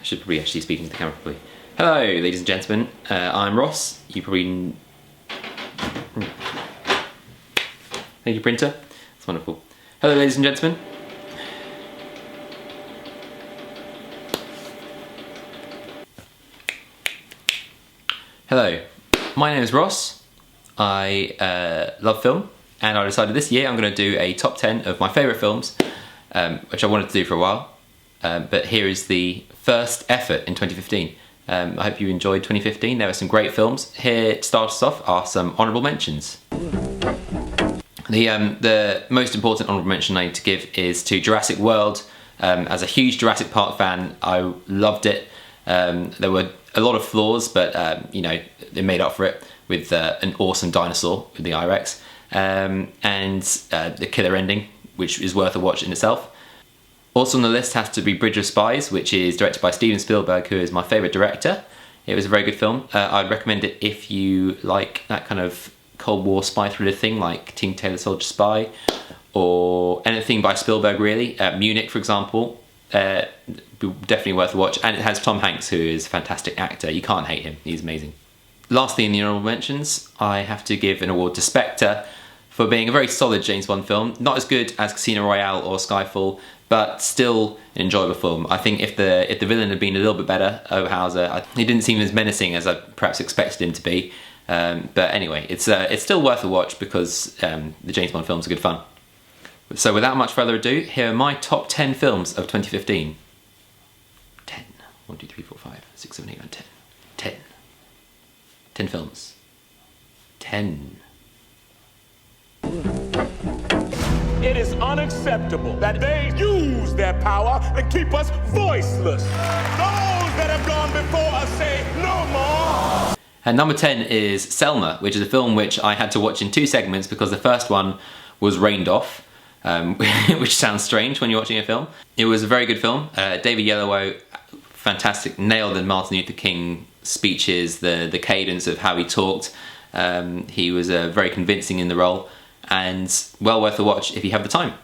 should probably actually speak into the camera properly. Hello, ladies and gentlemen. I'm Ross. You probably... Thank you, printer. It's wonderful. Hello, ladies and gentlemen. Hello, my name is Ross. I love film, and I decided this year I'm going to do a top 10 of my favourite films, which I wanted to do for a while. But here is the first effort in 2015. I hope you enjoyed 2015. There were some great films. Here to start us off are some honourable mentions. The most important honourable mention I need to give is to Jurassic World. As a huge Jurassic Park fan, I loved it. There were a lot of flaws, but you know, they made up for it with an awesome dinosaur with the I-Rex, and the killer ending, which is worth a watch in itself. Also on the list has to be Bridge of Spies, which is directed by Steven Spielberg, who is my favourite director. It was a very good film. I'd recommend it if you like that kind of Cold War spy thriller thing, like King Taylor Soldier Spy, or anything by Spielberg really. Munich, for example, definitely worth a watch. And it has Tom Hanks, who is a fantastic actor. You can't hate him, he's amazing. Lastly, in the honourable mentions, I have to give an award to Spectre for being a very solid James Bond film. Not as good as Casino Royale or Skyfall, but still an enjoyable film. I think if the villain had been a little bit better, Oberhauser, he didn't seem as menacing as I perhaps expected him to be. But anyway, it's still worth a watch because the James Bond films are good fun. So without much further ado, here are my top 10 films of 2015. 10. 1, 2, 3, 4, 5, 6, 7, 8, 9, 10. 10. 10 films. 10. It is unacceptable that they use their power to keep us voiceless. Those that have gone before us say no more. And number 10 is Selma, which is a film which I had to watch in 2 segments because the first one was rained off, which sounds strange when you're watching a film. It was a very good film. David Oyelowo, fantastic, nailed the Martin Luther King speeches, the cadence of how he talked. He was very convincing in the role, and well worth a watch if you have the time.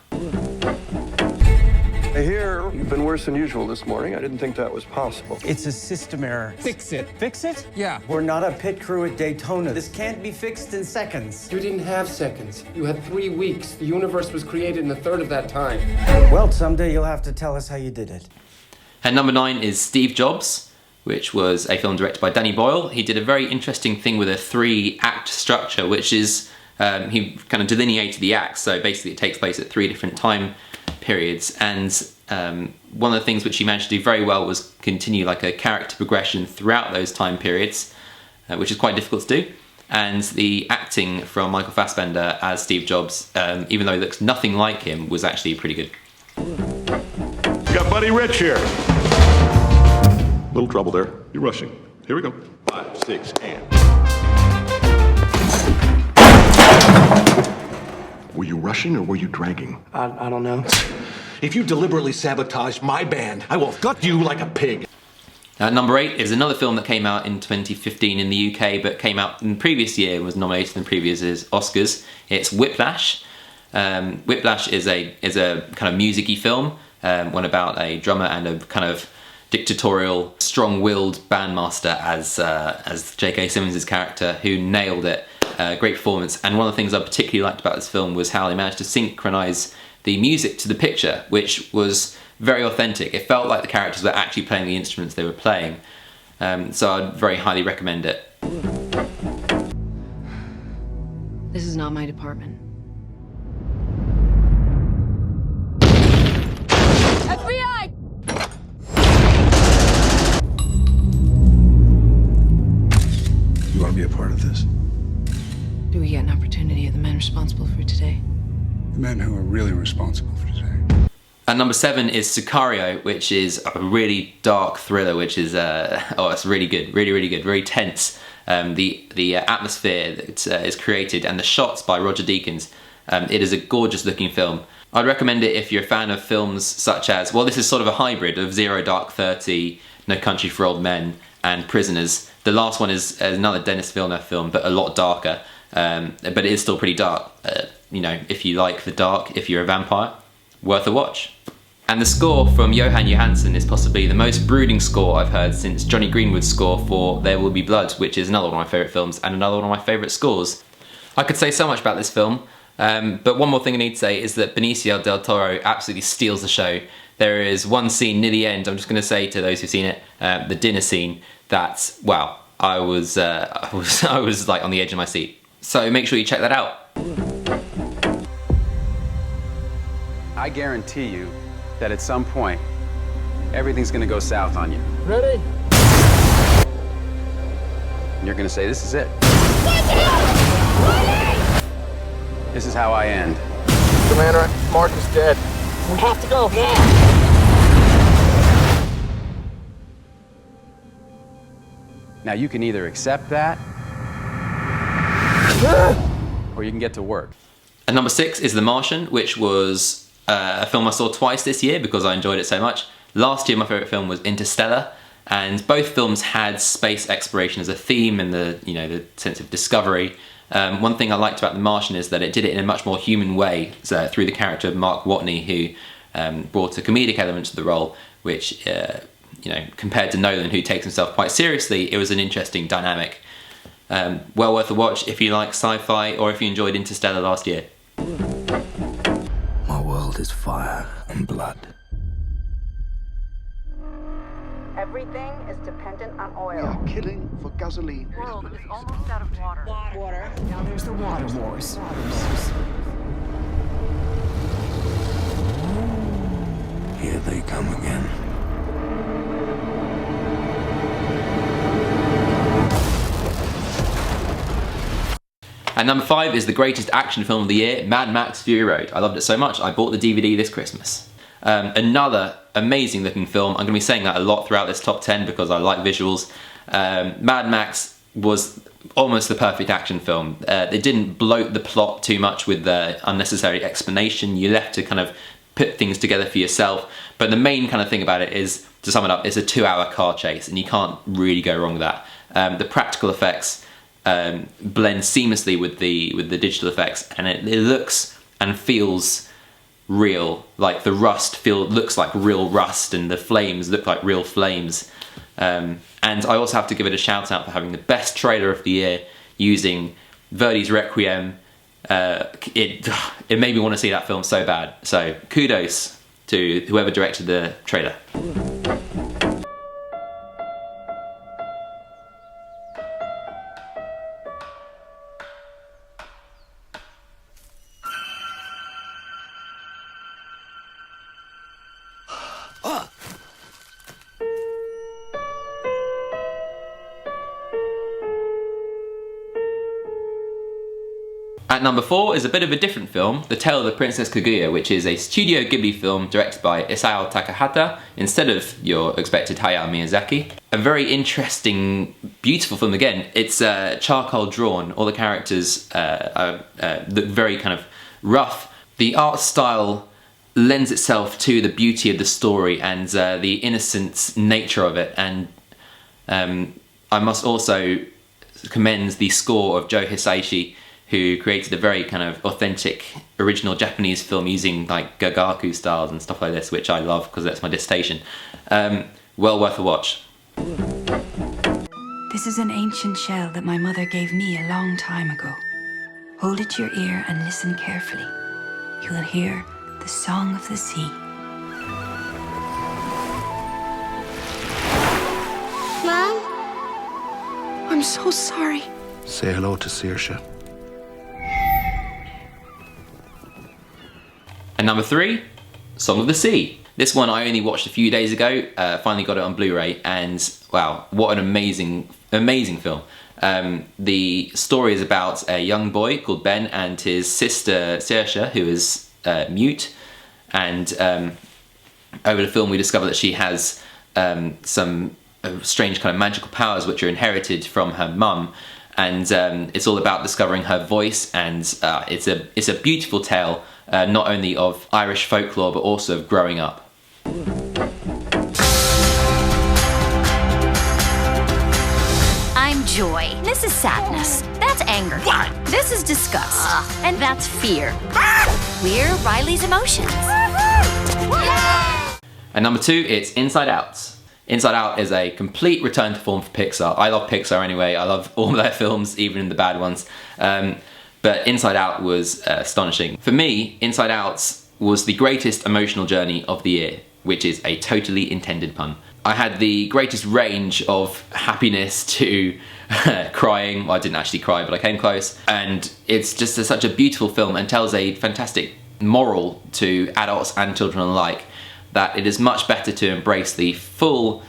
I hear you've been worse than usual this morning. I didn't think that was possible. It's a system error. Fix it. Fix it? Yeah. We're not a pit crew at Daytona. This can't be fixed in seconds. You didn't have seconds. You had 3 weeks. The universe was created in a third of that time. Well, someday you'll have to tell us how you did it. And number 9 is Steve Jobs, which was a film directed by Danny Boyle. He did a very interesting thing with a 3-act structure, which is, he kind of delineated the acts, so basically it takes place at 3 different time periods, and one of the things which he managed to do very well was continue like a character progression throughout those time periods, which is quite difficult to do. And the acting from Michael Fassbender as Steve Jobs, even though he looks nothing like him, was actually pretty good. We got Buddy Rich here. Little trouble there. You're rushing. Here we go. 5, 6, and... Were you rushing or were you dragging? I don't know. If you deliberately sabotage my band, I will gut you like a pig. Number 8 is another film that came out in 2015 in the UK, but came out in the previous year and was nominated in the previous year's Oscars. It's Whiplash. Whiplash is a kind of music-y film, one about a drummer and a kind of dictatorial, strong-willed bandmaster as J.K. Simmons' character, who nailed it. Great performance. And one of the things I particularly liked about this film was how they managed to synchronise the music to the picture, which was very authentic. It felt like the characters were actually playing the instruments they were playing. So I'd very highly recommend it. This is not my department. FBI! You want to be a part of this? Do we get an opportunity of the men responsible for today? The men who are really responsible for today. And number 7 is Sicario, which is a really dark thriller, which is, it's really good, really good, very tense. The atmosphere that is created and the shots by Roger Deakins, it is a gorgeous looking film. I'd recommend it if you're a fan of films such as, well, this is sort of a hybrid of Zero Dark 30, No Country for Old Men, and Prisoners. The last one is another Denis Villeneuve film, but a lot darker. But it is still pretty dark. You know, if you like the dark, if you're a vampire, worth a watch. And the score from Johan Johansson is possibly the most brooding score I've heard since Johnny Greenwood's score for There Will Be Blood, which is another one of my favourite films and another one of my favourite scores. I could say so much about this film, but one more thing I need to say is that Benicio del Toro absolutely steals the show. There is one scene near the end, I'm just going to say to those who've seen it, the dinner scene, that, wow, I was like on the edge of my seat. So make sure you check that out. I guarantee you that at some point, everything's gonna go south on you. Ready? And you're gonna say, this is it. This is how I end. Commander, Mark is dead. We have to go now. Now you can either accept that, or you can get to work. And number 6 is The Martian, which was a film I saw twice this year because I enjoyed it so much. Last year my favourite film was Interstellar, and both films had space exploration as a theme and the sense of discovery. One thing I liked about The Martian is that it did it in a much more human way, so through the character of Mark Watney, who brought a comedic element to the role, which compared to Nolan, who takes himself quite seriously, it was an interesting dynamic. Well worth a watch if you like sci-fi or if you enjoyed Interstellar last year. My world is fire and blood. Everything is dependent on oil. We are killing for gasoline. The world is almost out of water. Water. Now there's the water wars. Here they come again. And number 5 is the greatest action film of the year, Mad Max Fury Road. I loved it so much, I bought the DVD this Christmas. Another amazing looking film. I'm going to be saying that a lot throughout this top 10 because I like visuals. Mad Max was almost the perfect action film. It didn't bloat the plot too much with the unnecessary explanation. You left to kind of put things together for yourself. But the main kind of thing about it is, to sum it up, it's a 2-hour car chase, and you can't really go wrong with that. The practical effects blend seamlessly with the digital effects, and it looks and feels real. Like the rust looks like real rust, and the flames look like real flames. And I also have to give it a shout out for having the best trailer of the year, using Verdi's Requiem. It made me want to see that film so bad. So kudos to whoever directed the trailer. At number 4 is a bit of a different film, The Tale of the Princess Kaguya, which is a Studio Ghibli film directed by Isao Takahata instead of your expected Hayao Miyazaki. A very interesting, beautiful film again. It's charcoal drawn, all the characters look very kind of rough. The art style lends itself to the beauty of the story and the innocent nature of it, and I must also commend the score of Joe Hisaishi, who created a very kind of authentic, original Japanese film using like gagaku styles and stuff like this, which I love because that's my dissertation. Well worth a watch. This is an ancient shell that my mother gave me a long time ago. Hold it to your ear and listen carefully. You will hear the song of the sea. Mom? I'm so sorry. Say hello to Saoirse. And number 3, Song of the Sea. This one I only watched a few days ago, finally got it on Blu-ray, and wow, what an amazing, amazing film. The story is about a young boy called Ben and his sister Saoirse, who is mute, and over the film we discover that she has some strange kind of magical powers which are inherited from her mum, and it's all about discovering her voice, and it's a beautiful tale, not only of Irish folklore but also of growing up. I'm joy. This is sadness. That's anger. What? This is disgust. And that's fear. We're Riley's emotions. Yay! And number 2, it's Inside Out. Inside Out is a complete return to form for Pixar. I love Pixar anyway. I love all their films, even the bad ones. But Inside Out was astonishing. For me, Inside Out was the greatest emotional journey of the year, which is a totally intended pun. I had the greatest range of happiness to crying. Well, I didn't actually cry, but I came close. And it's just such a beautiful film and tells a fantastic moral to adults and children alike, that it is much better to embrace the full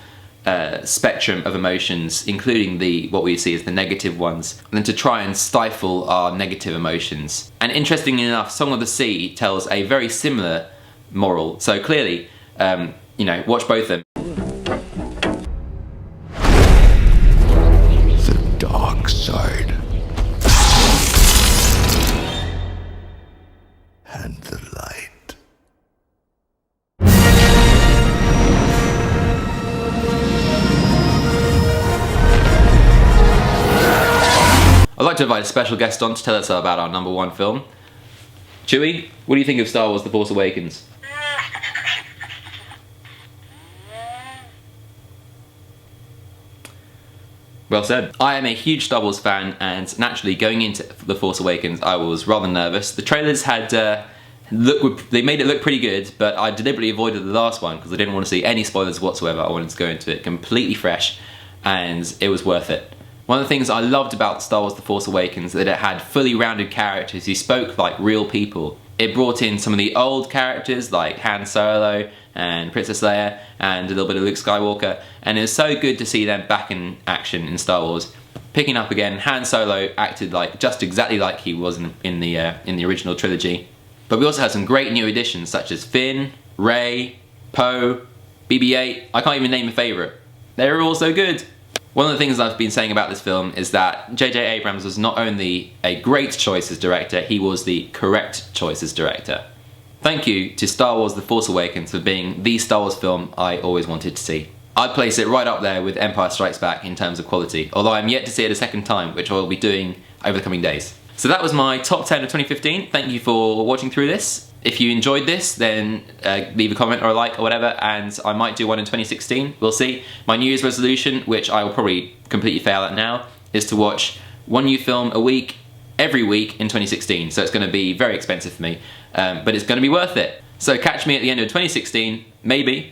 spectrum of emotions, including what we see as the negative ones, than to try and stifle our negative emotions. And interestingly enough, Song of the Sea tells a very similar moral. So clearly, you know, watch both of them. The dark side. And the light. I'd like to invite a special guest on to tell us about our number 1 film. Chewie, what do you think of Star Wars The Force Awakens? Well said. I am a huge Star Wars fan, and naturally going into The Force Awakens I was rather nervous. The trailers had they made it look pretty good, but I deliberately avoided the last one because I didn't want to see any spoilers whatsoever. I wanted to go into it completely fresh, and it was worth it. One of the things I loved about Star Wars The Force Awakens is that it had fully rounded characters who spoke like real people. It brought in some of the old characters like Han Solo and Princess Leia and a little bit of Luke Skywalker, and it was so good to see them back in action in Star Wars. Picking up again, Han Solo acted like just exactly like he was in the original trilogy. But we also had some great new additions such as Finn, Rey, Poe, BB-8. I can't even name a favourite. They were all so good. One of the things I've been saying about this film is that J.J. Abrams was not only a great choice as director, he was the correct choice as director. Thank you to Star Wars The Force Awakens for being the Star Wars film I always wanted to see. I'd place it right up there with Empire Strikes Back in terms of quality, although I'm yet to see it a second time, which I'll be doing over the coming days. So that was my top 10 of 2015. Thank you for watching through this. If you enjoyed this, then leave a comment or a like or whatever, and I might do one in 2016. We'll see. My New Year's resolution, which I will probably completely fail at now, is to watch one new film a week, every week in 2016. So it's going to be very expensive for me, but it's going to be worth it. So catch me at the end of 2016, maybe,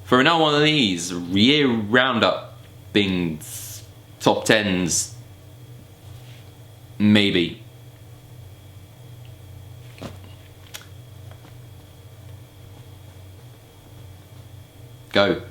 for another one of these year roundup things, top 10s, maybe. Go.